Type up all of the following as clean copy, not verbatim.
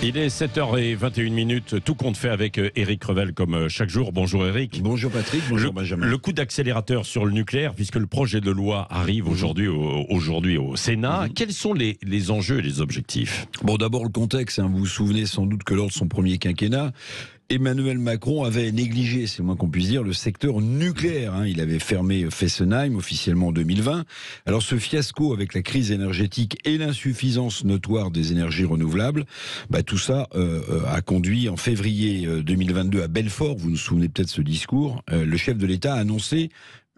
Il est 7h21, tout compte fait avec Éric Revel comme chaque jour. Bonjour Éric. Bonjour Patrick, bonjour Benjamin. Le coup d'accélérateur sur le nucléaire, puisque le projet de loi arrive aujourd'hui au Sénat. Quels sont les enjeux et les objectifs? Bon, d'abord le contexte, vous vous souvenez sans doute que lors de son premier quinquennat, Emmanuel Macron avait négligé, c'est le moins qu'on puisse dire, le secteur nucléaire. Il avait fermé Fessenheim officiellement en 2020. Alors ce fiasco avec la crise énergétique et l'insuffisance notoire des énergies renouvelables, tout ça a conduit en février 2022 à Belfort, vous vous souvenez peut-être de ce discours, le chef de l'État a annoncé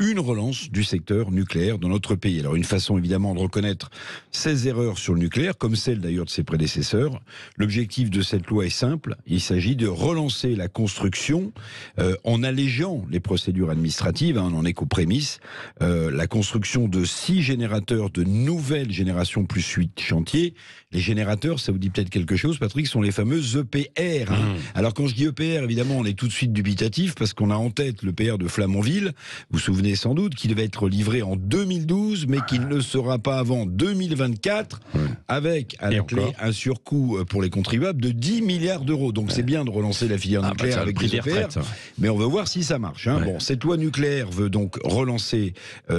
une relance du secteur nucléaire dans notre pays. Alors une façon évidemment de reconnaître ses erreurs sur le nucléaire, comme celle d'ailleurs de ses prédécesseurs. L'objectif de cette loi est simple, il s'agit de relancer la construction en allégeant les procédures administratives, on n'en est qu'aux prémices, la construction de 6 générateurs de nouvelle génération plus 8 chantiers. Les générateurs, ça vous dit peut-être quelque chose Patrick, sont les fameux EPR. Alors quand je dis EPR, évidemment on est tout de suite dubitatif parce qu'on a en tête l'EPR de Flamanville, vous vous souvenez sans doute, qui devait être livré en 2012, mais qui ne sera pas avant 2024, avec à la clé un surcoût pour les contribuables de 10 milliards d'euros. Donc c'est bien de relancer la filière nucléaire avec des EPR, mais on veut voir si ça marche. Bon, cette loi nucléaire veut donc relancer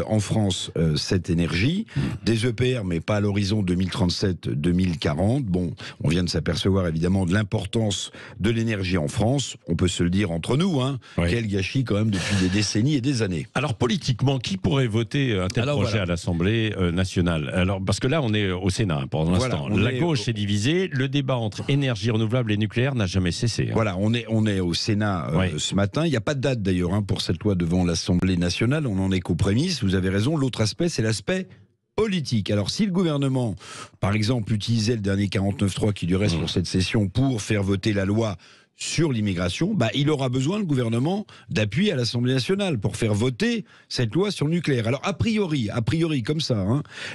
en France cette énergie, des EPR, mais pas à l'horizon 2037-2040. Bon, on vient de s'apercevoir évidemment de l'importance de l'énergie en France. On peut se le dire entre nous, quel gâchis quand même depuis des décennies et des années. Alors politiquement, qui pourrait voter un tel projet à l'Assemblée nationale? Alors parce que là, on est au Sénat pour l'instant. La gauche est divisée. Le débat entre énergie renouvelable et nucléaire n'a jamais cessé. Voilà, on est au Sénat ce matin. Il n'y a pas de date d'ailleurs pour cette loi devant l'Assemblée nationale. On n'en est qu'aux prémices. Vous avez raison. L'autre aspect, c'est l'aspect politique. Alors si le gouvernement, par exemple, utilisait le dernier 49.3 qui lui reste pour cette session pour faire voter la loi sur l'immigration, il aura besoin, le gouvernement, d'appui à l'Assemblée nationale pour faire voter cette loi sur le nucléaire. Alors, a priori, comme ça,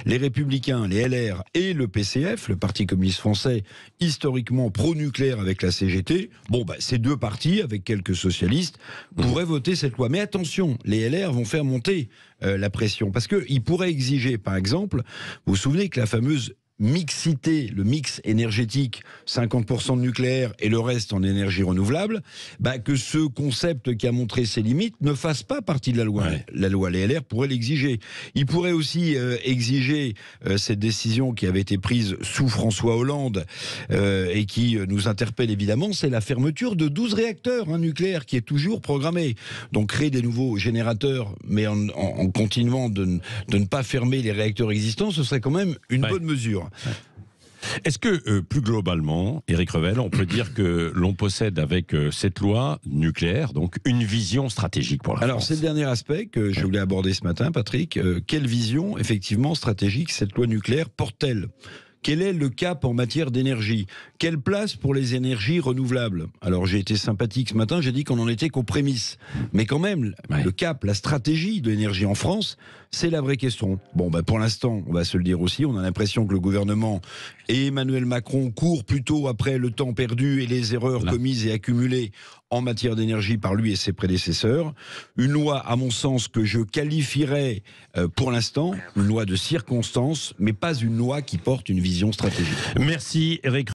les Républicains, les LR et le PCF, le Parti communiste français, historiquement pro-nucléaire avec la CGT, ces deux partis, avec quelques socialistes, pourraient voter cette loi. Mais attention, les LR vont faire monter la pression, parce qu'ils pourraient exiger, par exemple, vous vous souvenez que la fameuse mixité, le mix énergétique, 50% de nucléaire et le reste en énergie renouvelable, que ce concept qui a montré ses limites ne fasse pas partie de la loi. La loi, les LR pourraient l'exiger. Ils pourraient aussi exiger cette décision qui avait été prise sous François Hollande et qui nous interpelle évidemment, c'est la fermeture de 12 réacteurs nucléaires qui est toujours programmée. Donc créer des nouveaux générateurs, mais en continuant de ne pas fermer les réacteurs existants, ce serait quand même une bonne mesure. Est-ce que, plus globalement, Éric Revel, on peut dire que l'on possède avec cette loi nucléaire donc une vision stratégique pour la France? Alors, c'est le dernier aspect que je voulais aborder ce matin, Patrick. Quelle vision, effectivement, stratégique cette loi nucléaire porte-t-elle ? Quel est le cap en matière d'énergie? Quelle place pour les énergies renouvelables? Alors j'ai été sympathique ce matin, j'ai dit qu'on n'en était qu'aux prémices. Mais quand même, le cap, la stratégie de l'énergie en France, c'est la vraie question. Bon, pour l'instant, on va se le dire aussi, on a l'impression que le gouvernement et Emmanuel Macron courent plutôt après le temps perdu et les erreurs commises et accumulées en matière d'énergie par lui et ses prédécesseurs. Une loi, à mon sens, que je qualifierais pour l'instant, une loi de circonstance, mais pas une loi qui porte une vision stratégique. Merci Éric.